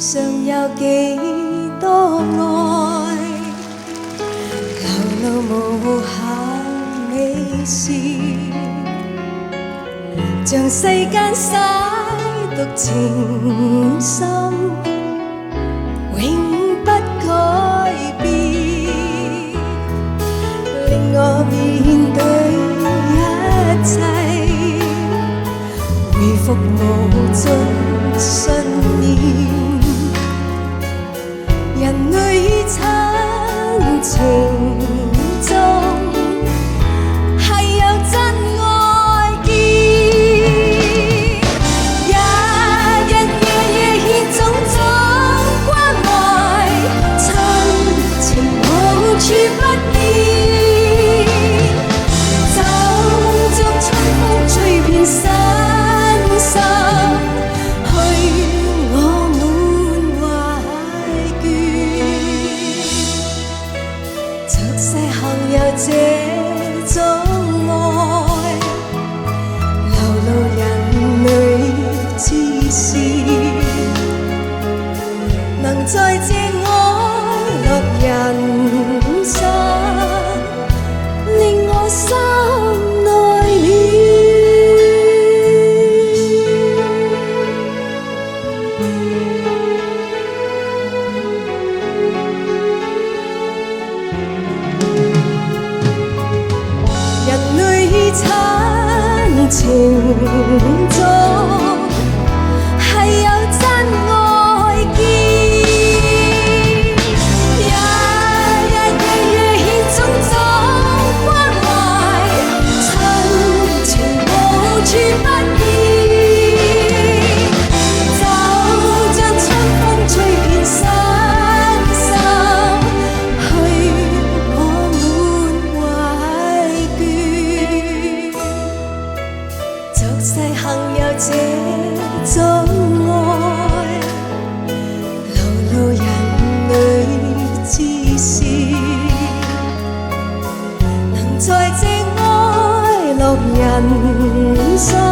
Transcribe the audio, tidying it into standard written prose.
尚有幾多愛，流露無限美事，像世間灑毒情深，永不改變，令我面對一切，回復無盡信念。人類親情中，係有真愛見，日日夜夜獻種種關懷，親情無處不見，就像春風吹遍身心。這種愛流露人類之事，能在這愛樂人生，令我心內暖。親情中係有真愛見，日日夜夜獻種種關懷，親情無處不見，就像春風吹遍身心，去我滿懷倦。俗世幸有這種愛，流露人類之事，能在這愛樂人生。